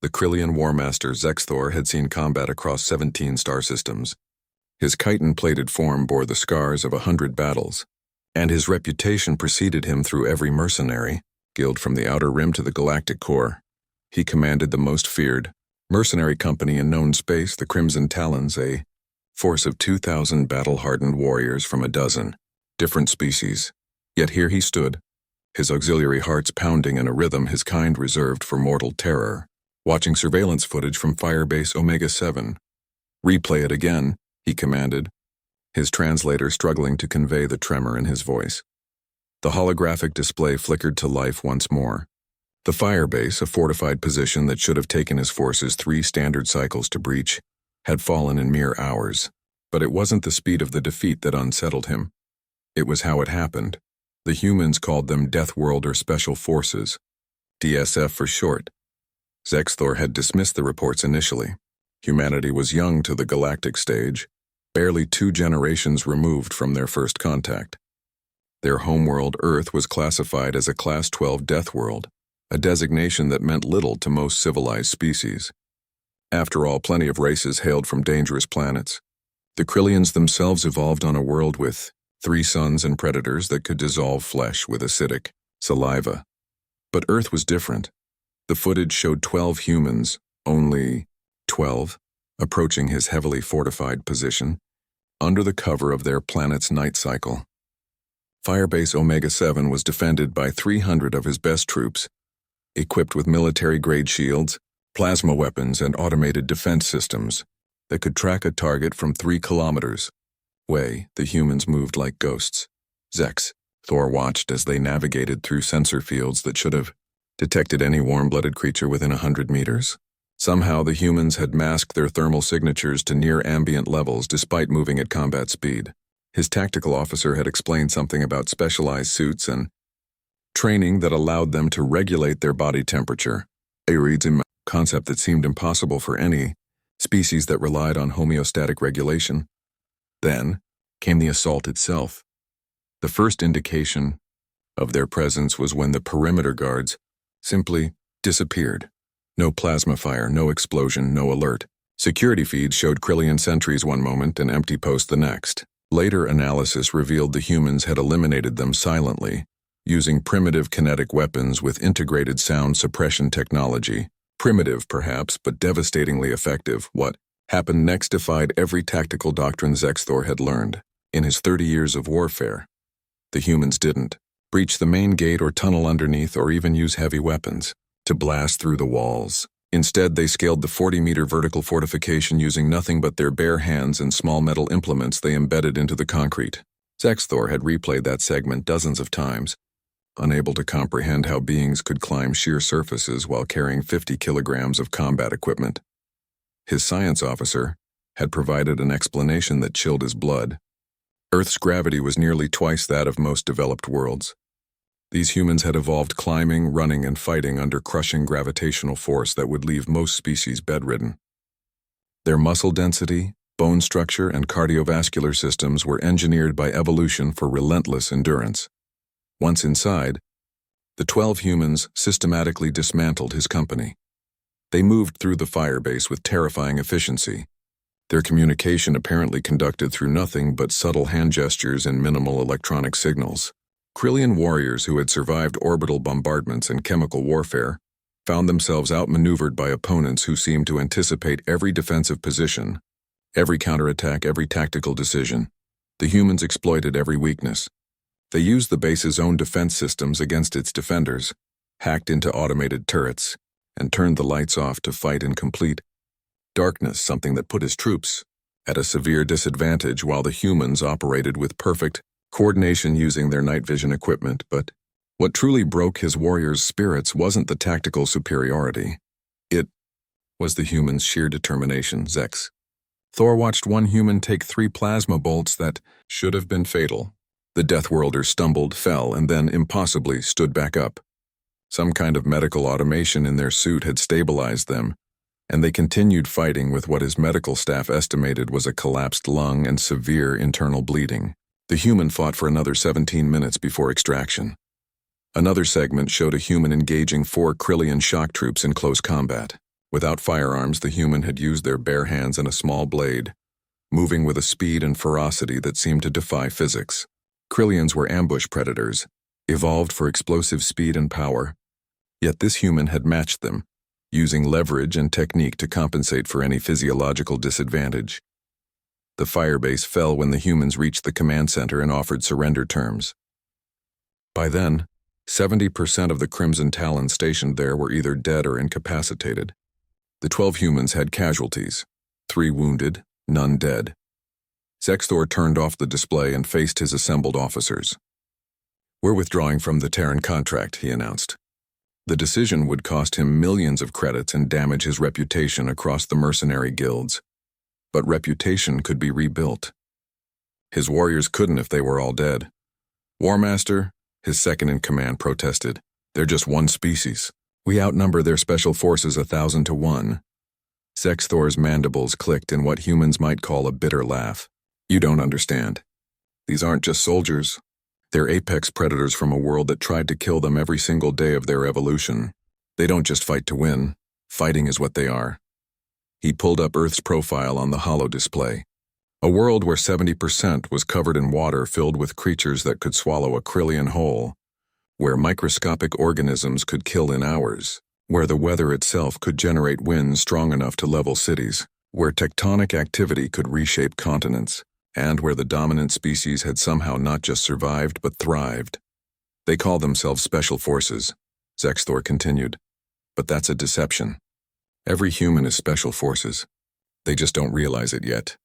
The Krillian Warmaster Zexthor had seen combat across 17 star systems. His chitin-plated form bore the scars of 100 battles, and his reputation preceded him through every mercenary guild from the Outer Rim to the Galactic Core. He commanded the most feared mercenary company in known space, the Crimson Talons, a force of 2,000 battle-hardened warriors from a dozen different species. Yet here he stood, his auxiliary hearts pounding in a rhythm his kind reserved for mortal terror, watching surveillance footage from Firebase Omega-7. "Replay it again," he commanded, his translator struggling to convey the tremor in his voice. The holographic display flickered to life once more. The Firebase, a fortified position that should have taken his forces 3 standard cycles to breach, had fallen in mere hours. But it wasn't the speed of the defeat that unsettled him. It was how it happened. The humans called them Deathworlder Special Forces, DSF for short. Zexthor had dismissed the reports initially. Humanity was young to the galactic stage, barely 2 generations removed from their first contact. Their homeworld, Earth, was classified as a Class 12 Death World, a designation that meant little to most civilized species. After all, plenty of races hailed from dangerous planets. The Krillians themselves evolved on a world with 3 suns and predators that could dissolve flesh with acidic saliva. But Earth was different. The footage showed 12 humans, only 12, approaching his heavily fortified position, under the cover of their planet's night cycle. Firebase Omega-7 was defended by 300 of his best troops, equipped with military-grade shields, plasma weapons, and automated defense systems that could track a target from 3 kilometers away. The humans moved like ghosts. Zexthor watched as they navigated through sensor fields that should have detected any warm-blooded creature within 100 meters. Somehow the humans had masked their thermal signatures to near ambient levels despite moving at combat speed. His tactical officer had explained something about specialized suits and training that allowed them to regulate their body temperature, a concept that seemed impossible for any species that relied on homeostatic regulation. Then came the assault itself. The first indication of their presence was when the perimeter guards simply disappeared. No plasma fire, no explosion, no alert. Security feeds showed Krillian sentries one moment and empty posts the next. Later analysis revealed the humans had eliminated them silently, using primitive kinetic weapons with integrated sound suppression technology. Primitive, perhaps, but devastatingly effective. What happened next defied every tactical doctrine Zexthor had learned. In his 30 years of warfare, the humans didn't breach the main gate or tunnel underneath or even use heavy weapons to blast through the walls. Instead, they scaled the 40-meter vertical fortification using nothing but their bare hands and small metal implements they embedded into the concrete. Zexthor had replayed that segment dozens of times, unable to comprehend how beings could climb sheer surfaces while carrying 50 kilograms of combat equipment. His science officer had provided an explanation that chilled his blood. Earth's gravity was nearly twice that of most developed worlds. These humans had evolved climbing, running, and fighting under crushing gravitational force that would leave most species bedridden. Their muscle density, bone structure, and cardiovascular systems were engineered by evolution for relentless endurance. Once inside, the 12 humans systematically dismantled his company. They moved through the firebase with terrifying efficiency, their communication apparently conducted through nothing but subtle hand gestures and minimal electronic signals. Krillian warriors who had survived orbital bombardments and chemical warfare found themselves outmaneuvered by opponents who seemed to anticipate every defensive position, every counterattack, every tactical decision. The humans exploited every weakness. They used the base's own defense systems against its defenders, hacked into automated turrets, and turned the lights off to fight in complete darkness, something that put his troops at a severe disadvantage while the humans operated with perfect coordination using their night vision equipment. But what truly broke his warriors' spirits wasn't the tactical superiority. It was the humans' sheer determination. Thor watched one human take 3 plasma bolts that should have been fatal. The Deathworlder stumbled, fell, and then impossibly stood back up. Some kind of medical automation in their suit had stabilized them, and they continued fighting with what his medical staff estimated was a collapsed lung and severe internal bleeding. The human fought for another 17 minutes before extraction. Another segment showed a human engaging 4 Krillian shock troops in close combat. Without firearms, the human had used their bare hands and a small blade, moving with a speed and ferocity that seemed to defy physics. Krillians were ambush predators, evolved for explosive speed and power. Yet this human had matched them, using leverage and technique to compensate for any physiological disadvantage. The firebase fell when the humans reached the command center and offered surrender terms. By then, 70% of the Crimson Talons stationed there were either dead or incapacitated. The 12 humans had casualties, 3 wounded, none dead. Zexthor turned off the display and faced his assembled officers. "We're withdrawing from the Terran contract," he announced. The decision would cost him millions of credits and damage his reputation across the mercenary guilds. But reputation could be rebuilt. His warriors couldn't if they were all dead. "Warmaster," his second-in-command protested, "they're just one species. We outnumber their special forces 1,000 to 1. Zexthor's mandibles clicked in what humans might call a bitter laugh. "You don't understand. These aren't just soldiers. They're apex predators from a world that tried to kill them every single day of their evolution. They don't just fight to win. Fighting is what they are." He pulled up Earth's profile on the holo display. A world where 70% was covered in water filled with creatures that could swallow a Krillian whole, where microscopic organisms could kill in hours, where the weather itself could generate winds strong enough to level cities, where tectonic activity could reshape continents, and where the dominant species had somehow not just survived but thrived. "They call themselves Special Forces," Zexthor continued. "But that's a deception. Every human is Special Forces. They just don't realize it yet.